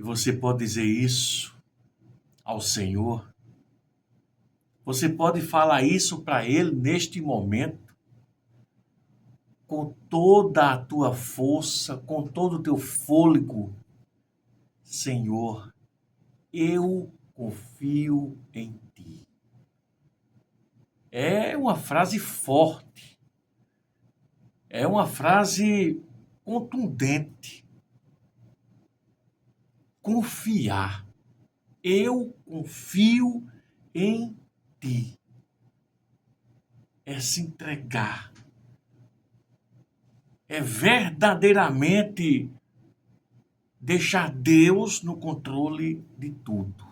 E você pode dizer isso ao Senhor. Você pode falar isso para Ele neste momento, com toda a tua força, com todo o teu fôlego. Senhor, eu confio em Ti. É uma frase forte, é uma frase contundente. Confiar. Eu confio em Ti. É se entregar. É verdadeiramente deixar Deus no controle de tudo.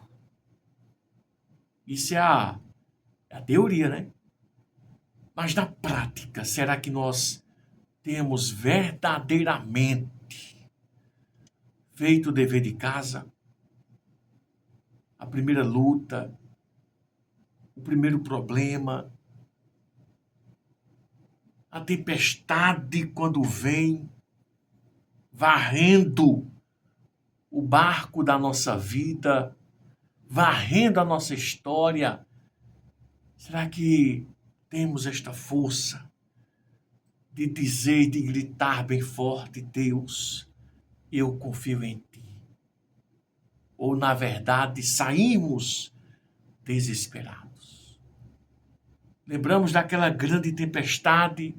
Isso é a teoria, né? Mas na prática, será que nós temos verdadeiramente feito o dever de casa? A primeira luta, o primeiro problema, a tempestade quando vem, varrendo o barco da nossa vida, varrendo a nossa história. Será que temos esta força de dizer, de gritar bem forte: Deus, eu confio em Ti? Ou, na verdade, saímos desesperados? Lembramos daquela grande tempestade,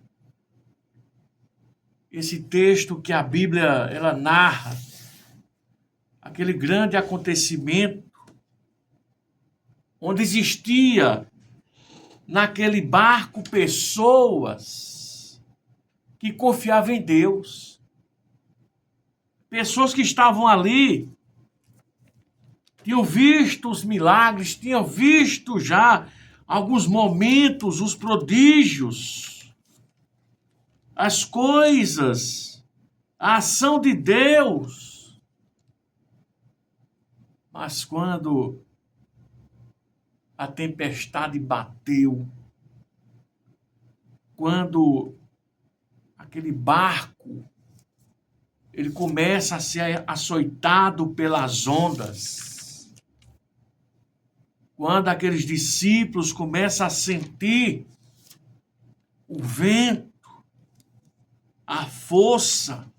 esse texto que a Bíblia ela narra, aquele grande acontecimento onde existia naquele barco pessoas que confiavam em Deus. Pessoas que estavam ali, tinham visto os milagres, tinham visto já alguns momentos, os prodígios, as coisas, a ação de Deus. Mas quando a tempestade bateu, quando aquele barco ele começa a ser açoitado pelas ondas, quando aqueles discípulos começam a sentir o vento, a força,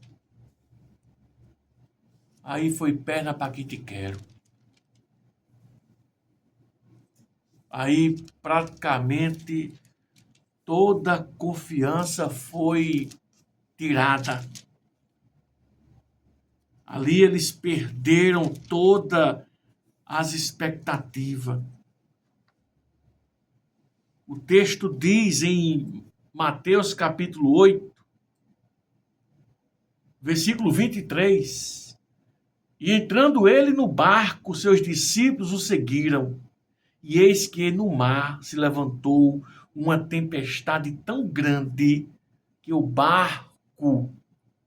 aí foi perna para que te quero. Aí praticamente toda a confiança foi tirada. Ali eles perderam todas as expectativas. O texto diz em Mateus capítulo 8, versículo 23, e entrando ele no barco, seus discípulos o seguiram. E eis que no mar se levantou uma tempestade tão grande que o barco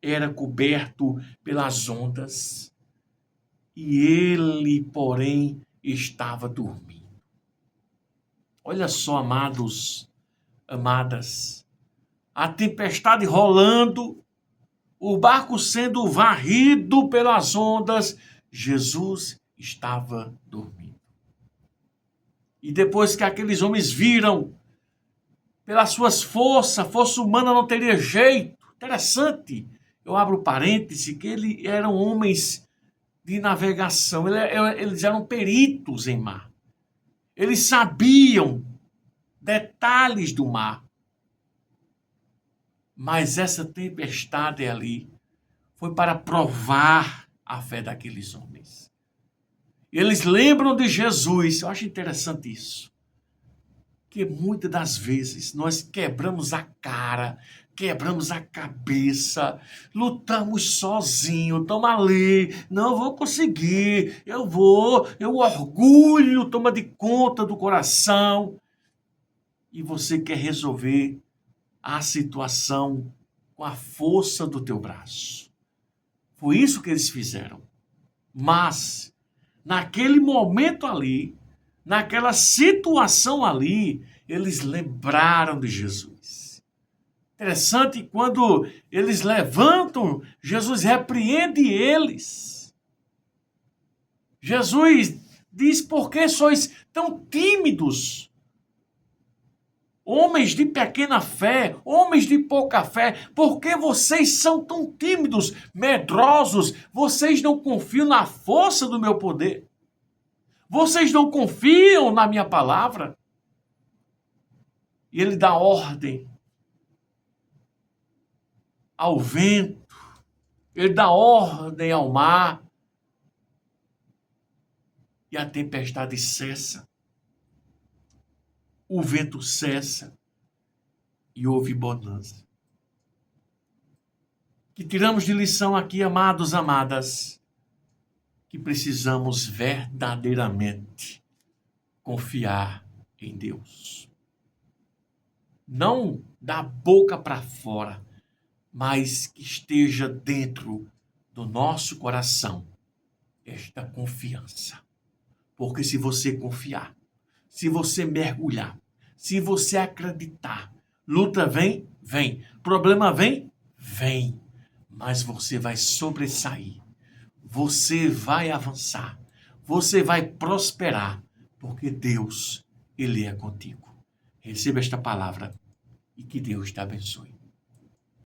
era coberto pelas ondas. E ele, porém, estava dormindo. Olha só, amados, amadas, a tempestade rolando, o barco sendo varrido pelas ondas, Jesus estava dormindo. E depois que aqueles homens viram, pelas suas forças, força humana não teria jeito. Interessante, eu abro parêntese, que eles eram homens de navegação, eles eram peritos em mar. Eles sabiam detalhes do mar. Mas essa tempestade ali foi para provar a fé daqueles homens. Eles lembram de Jesus. Eu acho interessante isso. Que muitas das vezes nós quebramos a cara, quebramos a cabeça, lutamos sozinho, estamos ali, não vou conseguir, o orgulho toma de conta do coração. E você quer resolver a situação com a força do teu braço. Foi isso que eles fizeram. Mas naquele momento ali, naquela situação ali, eles lembraram de Jesus. Interessante, quando eles levantam, Jesus repreende eles. Jesus diz: por que sois tão tímidos? Homens de pequena fé, homens de pouca fé, por que vocês são tão tímidos, medrosos? Vocês não confiam na força do meu poder? Vocês não confiam na minha palavra? E ele dá ordem ao vento, ele dá ordem ao mar, e a tempestade cessa. O vento cessa e houve bonança. Que tiramos de lição aqui, amados, amadas, que precisamos verdadeiramente confiar em Deus. Não da boca para fora, mas que esteja dentro do nosso coração esta confiança. Porque se você confiar, se você mergulhar, se você acreditar, luta vem, vem. Problema vem, vem. Mas você vai sobressair. Você vai avançar. Você vai prosperar. Porque Deus, Ele é contigo. Receba esta palavra e que Deus te abençoe.